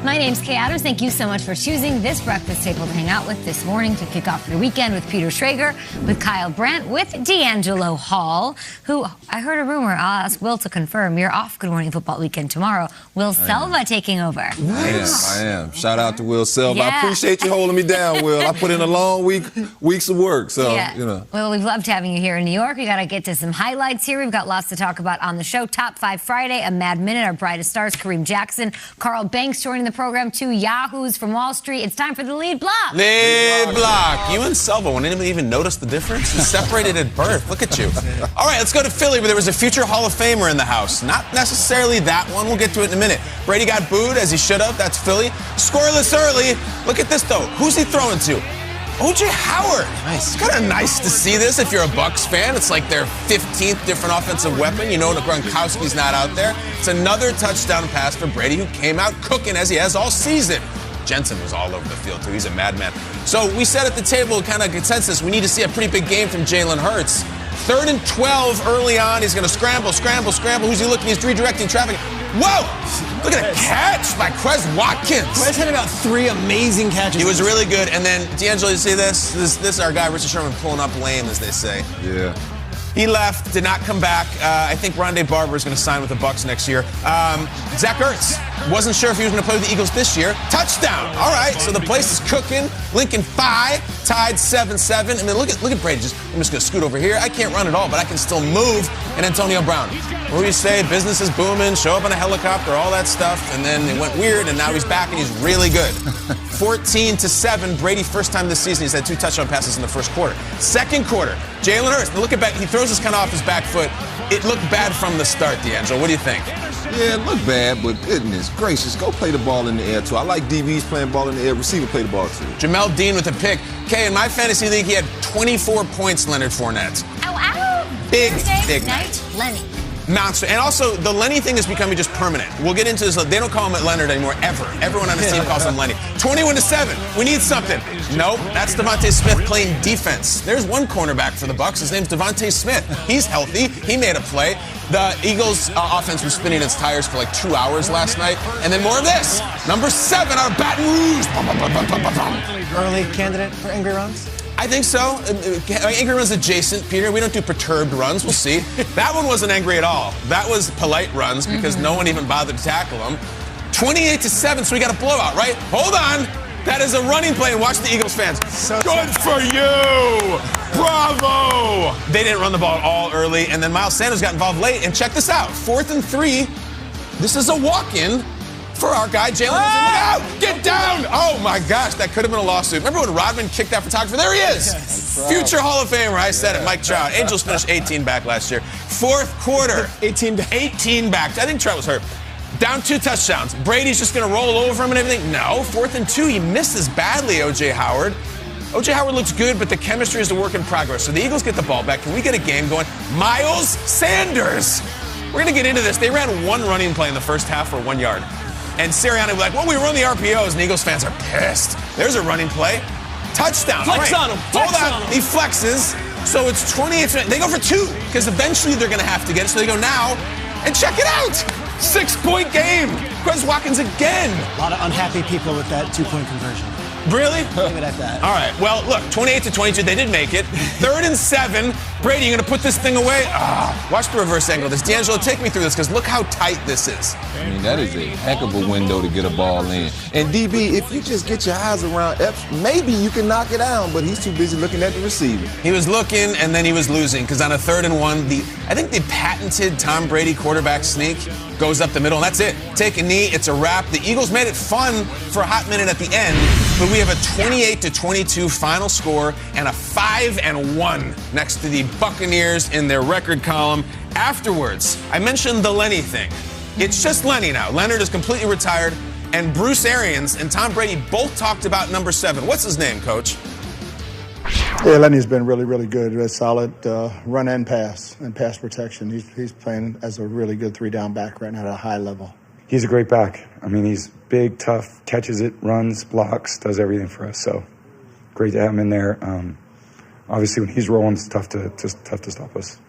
My name's Kay Adams. Thank you so much for choosing this breakfast table to hang out with this morning to kick off your weekend with Peter Schrager, with Kyle Brandt, with DeAngelo Hall, who I heard a rumor. I'll ask Will to confirm. You're off Good Morning Football Weekend tomorrow. Will Selva taking over. I am. Shout out to Will Selva. Yeah. I appreciate you holding me down, Will. I put in a long weeks of work, so, you know. Well, we've loved having you here in New York. We got to get to some highlights here. We've got lots to talk about on the show. Top 5 Friday, a Mad Minute, our brightest stars, Kareem Jackson, Carl Banks joining the program, 2 Yahoos from Wall Street. It's time for the lead block. Lead block. You and Selva, when anybody even noticed the difference? It's separated at birth. Look at you. All right, let's go to Philly, where there was a future Hall of Famer in the house. Not necessarily that one. We'll get to it in a minute. Brady got booed, as he should have. That's Philly. Scoreless early. Look at this, though. Who's he throwing to? O.J. Howard. Nice. It's kind of nice to see this if you're a Bucs fan. It's like their 15th different offensive weapon. You know Gronkowski's not out there. It's another touchdown pass for Brady, who came out cooking as he has all season. Jensen was all over the field, too. He's a madman. So we said at the table, kind of consensus, we need to see a pretty big game from Jalen Hurts. 3rd and 12 early on. He's going to scramble. Who's he looking? He's redirecting traffic. Whoa! Look at a catch by Quez Watkins. Quez had about 3 amazing catches. He was really good. And then, DeAngelo, you see this? This is our guy, Richard Sherman, pulling up lame, as they say. Yeah. He left, did not come back. I think Rondé Barber is going to sign with the Bucs next year. Zach Ertz, wasn't sure if he was going to play with the Eagles this year. Touchdown. All right, so the place is cooking. Lincoln 5, tied 7-7. And then look at Brady. I'm just going to scoot over here. I can't run at all, but I can still move. And Antonio Brown. What do we say? Business is booming. Show up on a helicopter, all that stuff. And then it went weird, and now he's back, and he's really good. 14-7. Brady, first time this season, he's had 2 touchdown passes in the first quarter. Second quarter, Jalen Hurts. Look at back. He throws this kind of off his back foot. It looked bad from the start, DeAngelo. What do you think? Yeah, it looked bad, but goodness gracious, go play the ball in the air, too. I like DBs playing ball in the air. Receiver play the ball, too. Jamel Dean with a pick. Okay, in my fantasy league, he had 24 points, Leonard Fournette. Ow, ow. Big Thursday night. Lenny. Monster. And also, the Lenny thing is becoming just permanent. We'll get into this. They don't call him Leonard anymore, ever. Everyone on his team calls him Lenny. 21-7. We need something. Nope, that's Devontae Smith playing defense. There's one cornerback for the Bucs. His name's Devontae Smith. He's healthy. He made a play. The Eagles' offense was spinning its tires for like 2 hours last night. And then more of this. Number 7 out of Baton Rouge. Early candidate for angry runs? I think so. Angry runs adjacent, Peter. We don't do perturbed runs. We'll see. That one wasn't angry at all. That was polite runs because no one even bothered to tackle him. 28-7, so we got a blowout, right? Hold on. That is a running play, and watch the Eagles fans. Good for you! Bravo! They didn't run the ball all early, and then Miles Sanders got involved late. And check this out. 4th and 3. This is a walk-in for our guy, Jalen. Look out! Get down! Oh, my gosh, that could have been a lawsuit. Remember when Rodman kicked that photographer? There he is! Yes. Future Hall of Famer. I said it, Mike Trout. Angels finished 18 back last year. 4th quarter. 18 back. 18 back. I think Trout was hurt. Down 2 touchdowns. Brady's just going to roll over him and everything? No. 4th and 2. He misses badly, O.J. Howard. O.J. Howard looks good, but the chemistry is a work in progress. So the Eagles get the ball back. Can we get a game going? Miles Sanders. We're going to get into this. They ran 1 running play in the first half for 1 yard. And Sirianni was like, well, we run the RPOs, and Eagles fans are pissed. There's a running play. Touchdown. Flex on him. Flex Hold on. on him. He flexes. So it's 28. They go for 2, because eventually they're going to have to get it. So they go now, and check it out. 6-point game. Quez Watkins again. A lot of unhappy people with that 2-point conversion. Really? Leave it at that. All right. Well, look, 28-22. They did make it. 3rd and 7. Brady, you going to put this thing away? Watch the reverse angle of this. DeAngelo, take me through this, because look how tight this is. I mean, that is a heck of a window to get a ball in. And, DB, if you just get your eyes around Epps, maybe you can knock it down, but he's too busy looking at the receiver. He was looking, and then he was losing, because on a 3rd and 1, I think the patented Tom Brady quarterback sneak goes up the middle, and that's it. Take a knee. It's a wrap. The Eagles made it fun for a hot minute at the end, but we have a 28-22 final score and a 5-1 next to the Buccaneers in their record column. Afterwards, I mentioned the Lenny thing. It's just Lenny now. Leonard is completely retired, and Bruce Arians and Tom Brady both talked about number 7. What's his name, Coach? Yeah, Lenny's been really, really good. Very solid run and pass protection. He's playing as a really good 3-down back right now at a high level. He's a great back. I mean, he's big, tough, catches it, runs, blocks, does everything for us. So great to have him in there. Obviously, when he's rolling, it's tough to stop us.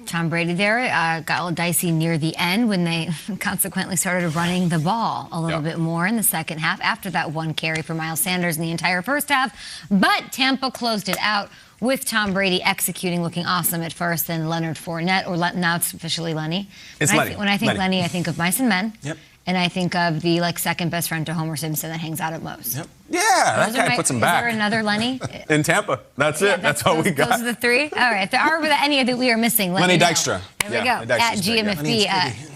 Tom Brady there got a little dicey near the end when they consequently started running the ball a little bit more in the second half after that one carry for Miles Sanders in the entire first half. But Tampa closed it out with Tom Brady executing, looking awesome at first, then Leonard Fournette, or now it's officially Lenny. It's Lenny. When I think Lenny, I think of Mice and Men. Yep. And I think of the second best friend to Homer Simpson that hangs out at Moe's. Yep. Yeah, that guy puts him back. Is there another Lenny? In Tampa. That's it. That's all we got. Those are the three? All right. If there are any that we are missing, let Lenny me know. Dykstra. There we go. At GMFB.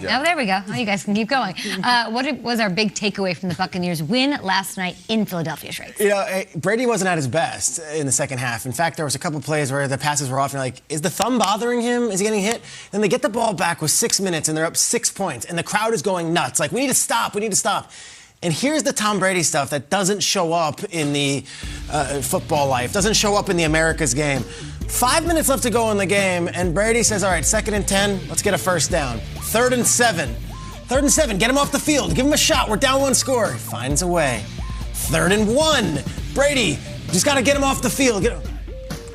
Oh, there we go. Oh, you guys can keep going. What was our big takeaway from the Buccaneers win last night in Philadelphia, Shrakes? Brady wasn't at his best in the second half. In fact, there was a couple plays where the passes were off, and you're like, is the thumb bothering him? Is he getting hit? Then they get the ball back with 6 minutes, and they're up 6 points, and the crowd is going nuts. Like, we need to stop. We need to stop. And here's the Tom Brady stuff that doesn't show up in the football life, doesn't show up in the America's game. 5 minutes left to go in the game, and Brady says, all right, 2nd and 10, let's get a first down. 3rd and 7. 3rd and 7, get him off the field, give him a shot, we're down 1 score. He finds a way. 3rd and 1, Brady, just got to get him off the field.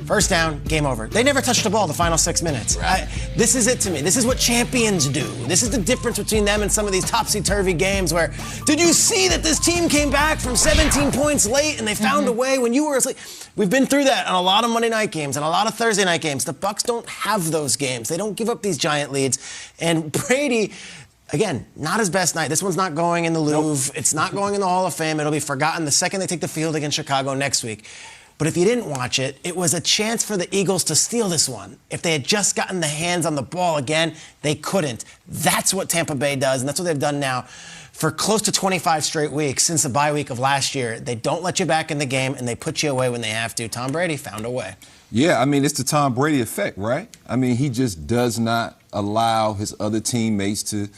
First down, game over. They never touched the ball the final 6 minutes. Right. This is it to me. This is what champions do. This is the difference between them and some of these topsy-turvy games where, did you see that this team came back from 17 points late and they found a way when you were asleep? We've been through that on a lot of Monday night games and a lot of Thursday night games. The Bucs don't have those games. They don't give up these giant leads. And Brady, again, not his best night. This one's not going in the Louvre. It's not going in the Hall of Fame. It'll be forgotten the second they take the field against Chicago next week. But if you didn't watch it, it was a chance for the Eagles to steal this one. If they had just gotten the hands on the ball again, they couldn't. That's what Tampa Bay does, and that's what they've done now for close to 25 straight weeks since the bye week of last year. They don't let you back in the game, and they put you away when they have to. Tom Brady found a way. Yeah, I mean, it's the Tom Brady effect, right? I mean, he just does not allow his other teammates to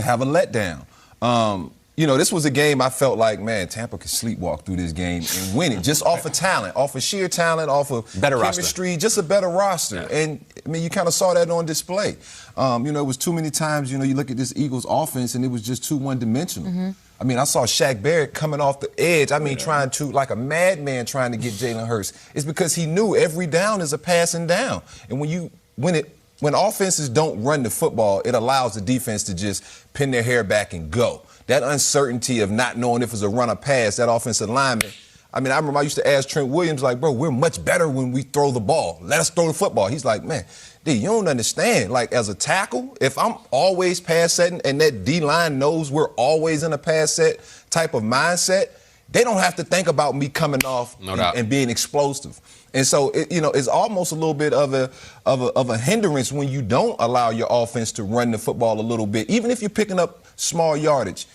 have a letdown. This was a game I felt like, man, Tampa could sleepwalk through this game and win it just off of talent, off of sheer talent, off of better chemistry, roster. Just a better roster. Yeah. And, I mean, you kind of saw that on display. It was too many times, you look at this Eagles offense and it was just too one-dimensional. Mm-hmm. I mean, I saw Shaq Barrett coming off the edge. I mean, trying to, like a madman trying to get Jalen Hurts. It's because he knew every down is a passing down. And when offenses don't run the football, it allows the defense to just pin their hair back and go. That uncertainty of not knowing if it's a run or pass, that offensive lineman. I mean, I remember I used to ask Trent Williams, like, bro, we're much better when we throw the ball. Let us throw the football. He's like, man, you don't understand. Like, as a tackle, if I'm always pass setting and that D-line knows we're always in a pass set type of mindset, they don't have to think about me coming off and being explosive. And so, it's almost a little bit of a hindrance when you don't allow your offense to run the football a little bit, even if you're picking up small yardage.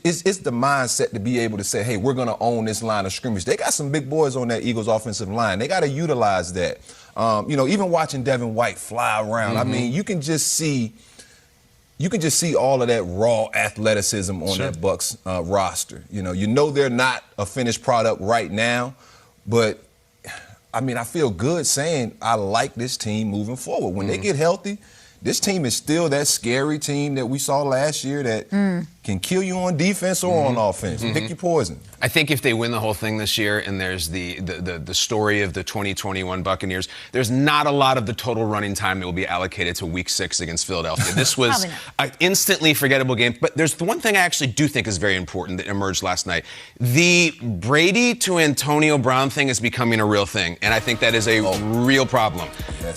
It's the mindset to be able to say, hey, we're going to own this line of scrimmage. They got some big boys on that Eagles offensive line. They got to utilize that. Even watching Devin White fly around, I mean, you can just see all of that raw athleticism on that Bucs roster. You know they're not a finished product right now, but I mean, I feel good saying I like this team moving forward. When they get healthy, this team is still that scary team that we saw last year that can kill you on defense or on offense. Pick your poison. I think if they win the whole thing this year and there's the story of the 2021 Buccaneers, there's not a lot of the total running time that will be allocated to Week 6 against Philadelphia. This was an instantly forgettable game. But there's the one thing I actually do think is very important that emerged last night. The Brady to Antonio Brown thing is becoming a real thing, and I think that is a real problem.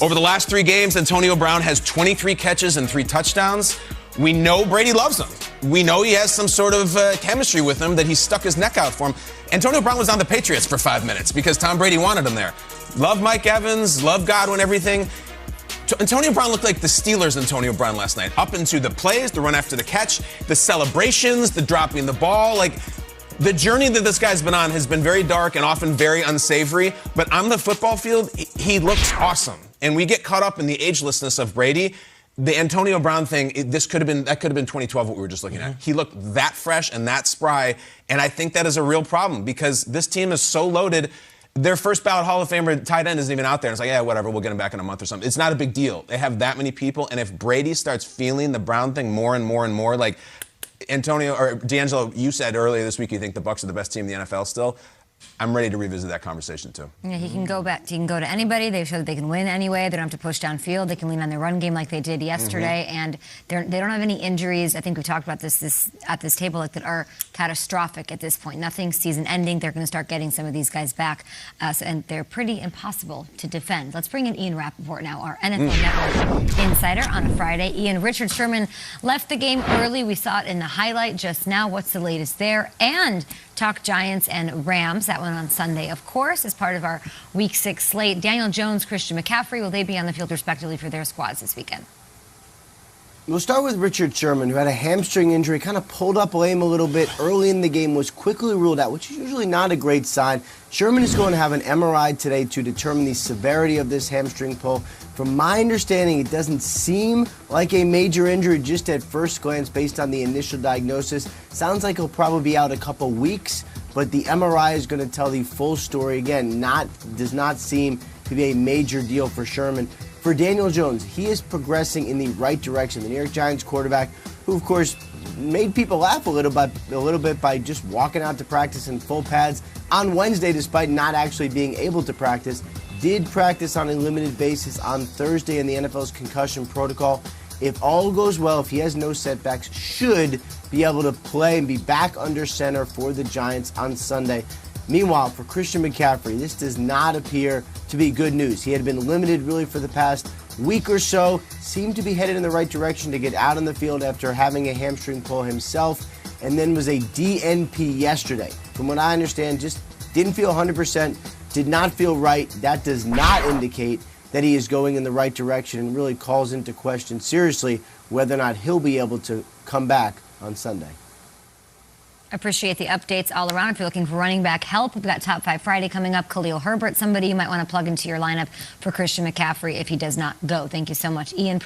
Over the last 3 games, Antonio Brown has 23 catches and 3 touchdowns. We know Brady loves him. We know he has some sort of chemistry with him that he stuck his neck out for him. Antonio Brown was on the Patriots for 5 minutes because Tom Brady wanted him there. Love Mike Evans, love Godwin, everything. Antonio Brown looked like the Steelers' Antonio Brown last night. Up into the plays, the run after the catch, the celebrations, the dropping the ball. Like, the journey that this guy's been on has been very dark and often very unsavory. But on the football field, he looks awesome. And we get caught up in the agelessness of Brady. The Antonio Brown thing, that could have been 2012, what we were just looking at. He looked that fresh and that spry, and I think that is a real problem because this team is so loaded. Their first ballot Hall of Famer tight end isn't even out there. It's like, yeah, whatever, we'll get him back in a month or something. It's not a big deal. They have that many people, and if Brady starts feeling the Brown thing more and more and more, like Antonio or DeAngelo, you said earlier this week you think the Bucs are the best team in the NFL still. I'm ready to revisit that conversation too. Yeah, he can go back. He can go to anybody. They've showed that they can win anyway. They don't have to push downfield. They can lean on their run game like they did yesterday, and they don't have any injuries. I think we talked about this at this table that are catastrophic at this point. Nothing season-ending. They're going to start getting some of these guys back, and they're pretty impossible to defend. Let's bring in Ian Rappaport now, our NFL Network insider on a Friday. Ian, Richard Sherman left the game early. We saw it in the highlight just now. What's the latest there? And talk Giants and Rams. That one on Sunday, of course, as part of our Week 6 slate. Daniel Jones, Christian McCaffrey, will they be on the field respectively for their squads this weekend? We'll start with Richard Sherman, who had a hamstring injury, kind of pulled up lame a little bit early in the game, was quickly ruled out, which is usually not a great sign. Sherman is going to have an MRI today to determine the severity of this hamstring pull. From my understanding, it doesn't seem like a major injury just at first glance based on the initial diagnosis. Sounds like he'll probably be out a couple weeks, but the MRI is going to tell the full story. Again, does not seem to be a major deal for Sherman. For Daniel Jones, he is progressing in the right direction. The New York Giants quarterback, who of course made people laugh a little bit by just walking out to practice in full pads on Wednesday despite not actually being able to practice, did practice on a limited basis on Thursday in the NFL's concussion protocol. If all goes well, if he has no setbacks, should be able to play and be back under center for the Giants on Sunday. Meanwhile, for Christian McCaffrey, this does not appear to be good news. He had been limited really for the past week or so, seemed to be headed in the right direction to get out on the field after having a hamstring pull himself, and then was a DNP yesterday. From what I understand, just didn't feel 100%, did not feel right. That does not indicate that he is going in the right direction and really calls into question seriously whether or not he'll be able to come back on Sunday. Appreciate the updates all around. If you're looking for running back help, we've got Top 5 Friday coming up. Khalil Herbert, somebody you might want to plug into your lineup for Christian McCaffrey if he does not go. Thank you so much, Ian.